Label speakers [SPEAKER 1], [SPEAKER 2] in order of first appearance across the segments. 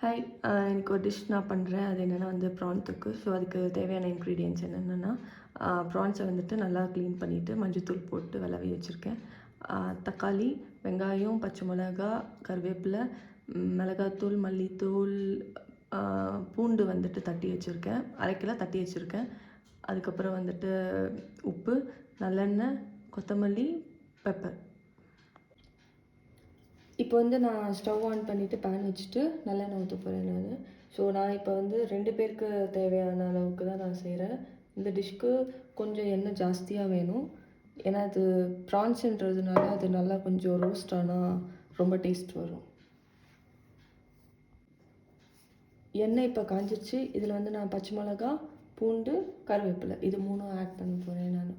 [SPEAKER 1] Hi, எனக்கு ஒரு dish நான் பண்ணுறேன். அது என்னென்னா ப்ரான் தொக்கு. ஸோ அதுக்கு தேவையான இன்க்ரீடியன்ட்ஸ் என்னென்னா, ப்ரான்ஸை நல்லா க்ளீன் பண்ணிவிட்டு மஞ்சத்தூள் போட்டு விலவி வச்சுருக்கேன். தக்காளி, வெங்காயம், பச்சை மிளகா, கருவேப்பிலை, மிளகாத்தூள், மல்லித்தூள், பூண்டு தட்டி வச்சுருக்கேன். 1/2 கிலோ தட்டி வச்சுருக்கேன். அதுக்கப்புறம் உப்பு, நல்லெண்ணெய், கொத்தமல்லி, பெப்பர். இப்போ நான் ஸ்டவ் ஆன் பண்ணிவிட்டு பேன் வச்சுட்டு நல்லெண்ணெய் ஊற்ற போகிறேன் நான். ஸோ நான் இப்போ 2 பேருக்கு தேவையான அளவுக்கு தான் நான் செய்கிறேன். இந்த டிஷ்க்கு கொஞ்சம் எண்ணெய் ஜாஸ்தியாக வேணும். ஏன்னா அது ப்ரான்ஸுன்றதுனால அது நல்லா கொஞ்சம் ரோஸ்ட் ஆனால் ரொம்ப டேஸ்ட் வரும். எண்ணெய் இப்போ காஞ்சிச்சு. இதில் நான் பச்சை மிளகா, பூண்டு, கருவேப்பிலை இது 3 ஆட் பண்ண போகிறேன் நான்.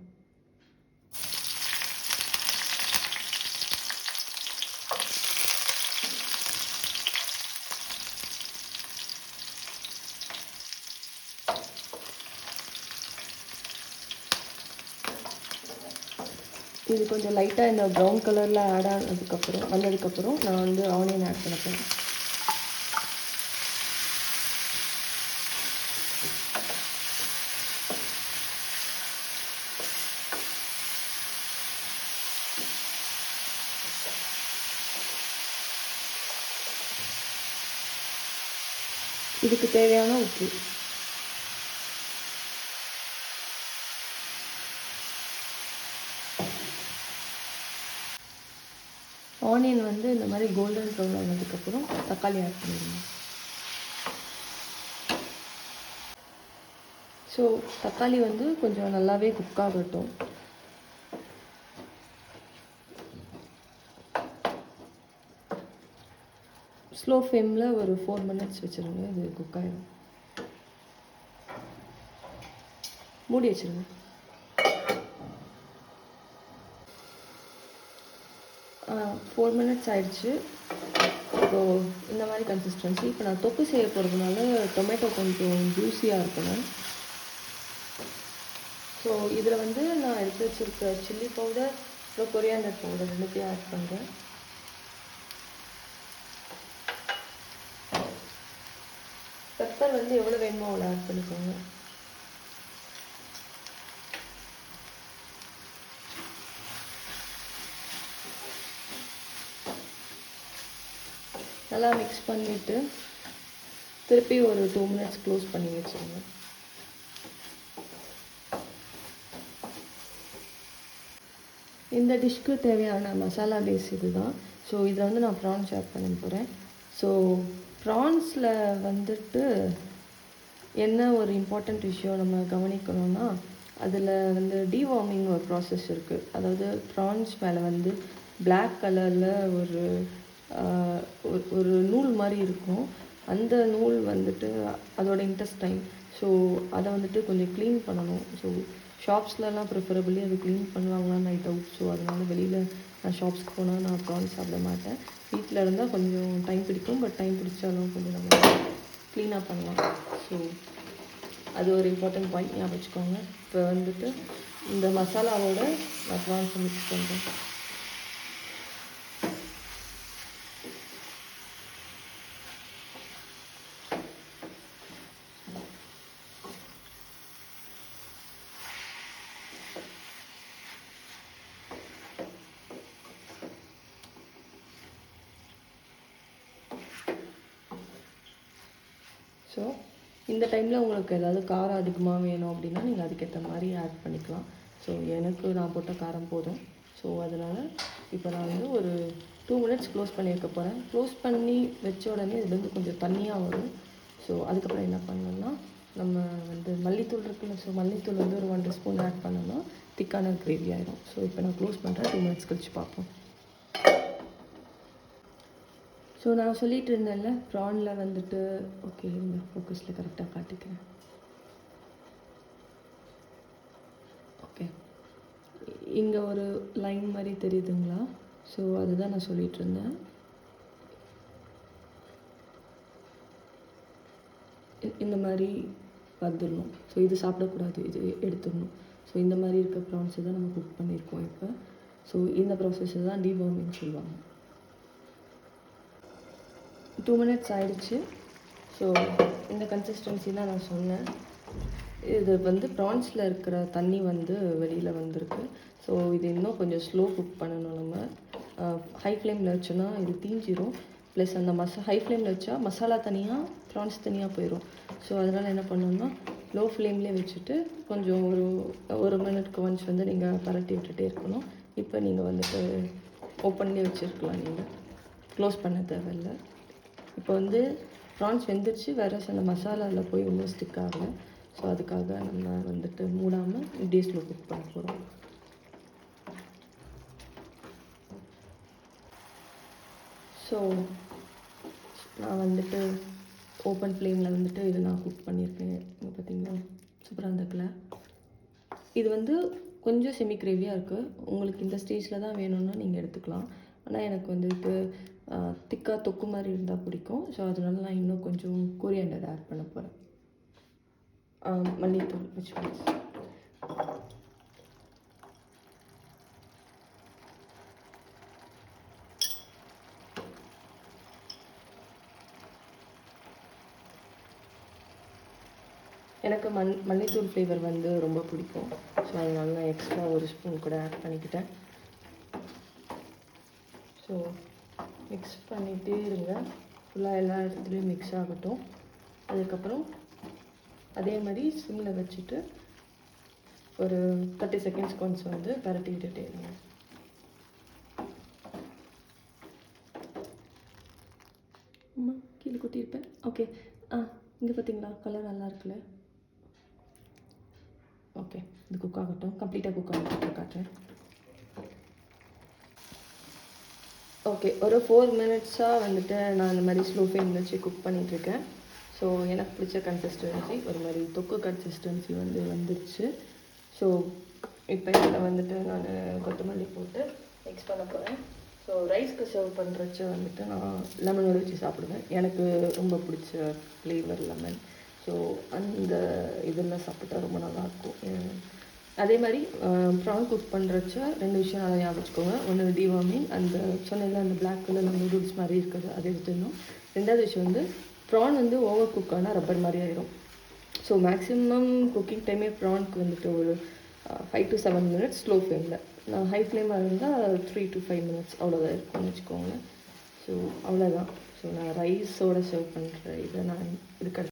[SPEAKER 1] இது கொஞ்சம் லைட்டாக இந்த ப்ரௌன் கலரில் ஆட் வந்ததுக்கப்புறம் நான் ஆனியன் ஆட் பண்ண போகிறேன். இதுக்கு தேவையான உப்பு. ஆனியன் இந்த மாதிரி கோல்டன் ப்ரௌன் ஆனதுக்கப்புறம் தக்காளி ஆட் பண்ணிடுங்க. ஸோ தக்காளி கொஞ்சம் நல்லாவே குக் ஆகட்டும். ஸ்லோ ஃப்ளேமில் ஒரு 4 மினிட்ஸ் வச்சுருங்க. இது குக் ஆகிடும். மூடி வச்சுருங்க. ஃபோர் மினிட்ஸ் ஆயிடுச்சு. இப்போது இந்த மாதிரி கன்சிஸ்டன்சி. இப்போ நான் தொக்கு செய்ய போகிறதுனால டொமேட்டோ கொஞ்சம் ஜூஸியாக இருக்கணும். ஸோ இதில் நான் எடுத்து வச்சுருக்க சில்லி பவுடர், அப்புறம் கொரியாண்டர் பவுடர் 2 ஆட் பண்ணுறேன். பெப்பர் எவ்வளோ வேணுமோ அவ்வளோ ஆட் பண்ணிக்கோங்க. நல்லா மிக்ஸ் பண்ணிவிட்டு திருப்பி ஒரு 2 மினிட்ஸ் க்ளோஸ் பண்ணி வச்சுருங்க. இந்த டிஷ்க்கு தேவையான மசாலா பேஸ் இது தான். ஸோ இதில் நான் ப்ரான்ஸ் ஆட் பண்ண போகிறேன். ஸோ ப்ரான்ஸில் என்ன ஒரு இம்பார்ட்டண்ட் விஷயம் நம்ம கவனிக்கணும்னா, அதில் டீவார்மிங் ஒரு ப்ராசஸ் இருக்குது. அதாவது ப்ரான்ஸ் மேலே பிளாக் கலரில் ஒரு நூல் மாதிரி இருக்கும். அந்த நூல் அதோட இன்டெஸ்டைன். ஸோ அதை கொஞ்சம் க்ளீன் பண்ணணும். ஸோ ஷாப்ஸ்லலாம் ப்ரிஃபரபிளி அது க்ளீன் பண்ணுவாங்களான்னு ஐ டவுட். ஸோ அதனால் வெளியில் நான் ஷாப்ஸ்க்கு போனால் நான் ப்ரான்ஸ் சாப்பிட மாட்டேன். வீட்டில் இருந்தால் கொஞ்சம் டைம் பிடிக்கும். பட் டைம் பிடிச்சாலும் கொஞ்சம் நம்ம க்ளீனாக பண்ணலாம். ஸோ அது ஒரு இம்பார்ட்டன்ட் பாயிண்ட் ஞாபகம் வச்சுக்கோங்க. இப்போ இந்த மசாலாவோட நான் ப்ரான்ஸை மிக்ஸ் பண்ணுறேன். ஸோ இந்த டைமில் உங்களுக்கு ஏதாவது காரம் அதிகமாக வேணும் அப்படின்னா நீங்கள் அதுக்கேற்ற மாதிரி ஆட் பண்ணிக்கலாம். ஸோ நான் போட்ட காரம் போதும். ஸோ அதனால் இப்போ நான் ஒரு 2 மினிட்ஸ் க்ளோஸ் பண்ணி வைக்க போகிறேன். க்ளோஸ் பண்ணி வச்ச உடனே இதுலேருந்து கொஞ்சம் தண்ணியாக வரும். ஸோ அதுக்கப்புறம் என்ன பண்ணணும்னா, நம்ம மல்லித்தூள் இருக்குல்ல, ஸோ மல்லித்தூள் ஒரு 1 டீஸ்பூன் ஆட் பண்ணோம்னா திக்கான கிரேவி ஆகிடும். ஸோ இப்போ நான் க்ளோஸ் பண்ணுறேன். 2 மினிட்ஸ் கழிச்சு பார்ப்போம். ஸோ நான் சொல்லிகிட்டு இருந்தேன்ல, ப்ரானில் ஓகே இந்த ஃபோக்கஸில் கரெக்டாக காட்டிக்கிறேன். ஓகே, இங்கே ஒரு லைன் மாதிரி தெரியுதுங்களா? ஸோ அதுதான் நான் சொல்லிகிட்டு இருந்தேன். இந்த மாதிரி வந்துடணும். ஸோ இது சாப்பிடக்கூடாது, இது எடுத்துடணும். ஸோ இந்த மாதிரி இருக்க ப்ரான்ஸை தான் நம்ம குக் பண்ணியிருக்கோம் இப்போ. ஸோ இந்த ப்ராசஸை தான் டீவார்மிங் சொல்லுவாங்க. 2 மினிட்ஸ் ஆயிடுச்சு. ஸோ இந்த கன்சிஸ்டன்சி தான் நான் சொன்னேன். இது வந்து ப்ரான்ஸில் இருக்கிற தண்ணி வந்து வெளியில் வந்திருக்கு. ஸோ இது இன்னும் கொஞ்சம் ஸ்லோ குக் பண்ணணும் நம்ம. ஹை ஃப்ளேமில் வச்சோன்னா இது தீஞ்சிரும். ப்ளஸ் அந்த ஹை ஃப்ளேமில் வச்சா மசாலா தனியாக ப்ரான்ஸ் தனியாக போயிடும். ஸோ அதனால் என்ன பண்ணணும்னா லோ ஃப்ளேம்லேயே வச்சுட்டு கொஞ்சம் ஒரு மினிட்க்கு ஒன்ஸ் வந்து நீங்கள் பரட்டி விட்டுட்டே இருக்கணும். இப்போ நீங்கள் வந்துட்டு ஓப்பன்லேயே வச்சுருக்கலாம், நீங்கள் க்ளோஸ் பண்ண தேவையில்லை. இப்போ வந்து ப்ரான்ஸ் வெந்துருச்சு, வேறு அந்த மசாலாவில் போய் இன்னும் ஸ்டிக் ஆகலை. ஸோ அதுக்காக நம்ம வந்துட்டு மூடாமல் இப்படியே ஸ்லோ குக் பண்ண போகிறோம். ஸோ நான் வந்துட்டு ஓப்பன் ஃப்ளேமில் வந்துட்டு இது நான் குக் பண்ணியிருக்கேன். இங்கே பார்த்தீங்கன்னா சூப்பராக இருந்துக்குல. இது வந்து கொஞ்சம் செமி கிரேவியாக இருக்குது. உங்களுக்கு இந்த ஸ்டேஜில் தான் வேணும்னா நீங்கள் எடுத்துக்கலாம். ஆனால் எனக்கு வந்துட்டு திக்காக தொக்கு மாதிரி இருந்தால் பிடிக்கும். ஸோ அதனால நான் இன்னும் கொஞ்சம் கொரியாண்டர் ஆட் பண்ண போகிறேன். மல்லித்தூள் வச்சு எனக்கு மல்லித்தூள் ஃப்ளேவர் வந்து ரொம்ப பிடிக்கும். ஸோ அதனால நான் எக்ஸ்ட்ரா ஒரு ஸ்பூன் கூட ஆட் பண்ணிக்கிட்டேன். ஸோ மிக்ஸ் பண்ணிகிட்டே இருங்க, ஃபுல்லாக எல்லா இடத்துலையும் மிக்ஸ் ஆகட்டும். அதுக்கப்புறம் அதே மாதிரி சிம்மில் வச்சுட்டு ஒரு 30 செகண்ட்ஸ் கொஞ்சம் வந்து பரட்டி விட்டுட்டே இருங்க. கீழே குத்திருப்பேன். ஓகே, இங்கே பார்த்தீங்களா கலர் நல்லா இருக்குல்ல. ஓகே, இது குக் ஆகட்டும். கம்ப்ளீட்டாக குக் ஆகிட்டு காட்டுறேன். ஓகே, ஒரு 4 மினிட்ஸாக வந்துட்டு நான் இந்த மாதிரி ஸ்லோ ஃப்ளேமில் வச்சு குக் பண்ணிகிட்ருக்கேன். ஸோ எனக்கு பிடிச்ச கன்சிஸ்டன்சி ஒரு மாதிரி தொக்கு கன்சிஸ்டன்சி வந்துருச்சு. ஸோ இப்போ இதில் வந்துட்டு நான் கொத்தமல்லி போட்டு மிக்ஸ் பண்ண போகிறேன். ஸோ ரைஸ்க்கு சர்வ் பண்ணுறச்ச வந்துட்டு நான் லெமனோட வச்சு சாப்பிடுவேன். எனக்கு ரொம்ப பிடிச்ச ஃப்ளேவர் லெமன். ஸோ அந்த இதில் சாப்பிட்டா ரொம்ப நல்லாயிருக்கும். அதே மாதிரி ப்ரான் குக் பண்ணுறச்ச 2 விஷயம் நல்லா ஞாபகம் வச்சுக்கோங்க. ஒன்று டிவார்மிங், அந்த சொன்னதில் அந்த பிளாக் கலர் நூடுல்ஸ் மாதிரி இருக்குது, அதை எடுத்துடணும். 2வது விஷயம் வந்து ப்ரான் வந்து ஓவர் குக் ஆனால் ரப்பர் மாதிரி ஆகிடும். ஸோ மேக்ஸிமம் குக்கிங் டைமே ப்ரானுக்கு வந்துட்டு ஒரு 5 to 7 மினிட்ஸ் ஸ்லோ ஃப்ளேமில். நான் ஹை ஃப்ளேமாக இருந்தால் 3 to 5 மினிட்ஸ் அவ்வளோதான் இருக்கும்னு வச்சுக்கோங்க. ஸோ அவ்வளோதான். ஸோ நான் ரைஸோடு சர்வ் பண்ணுற இதை நான் இதுக்கு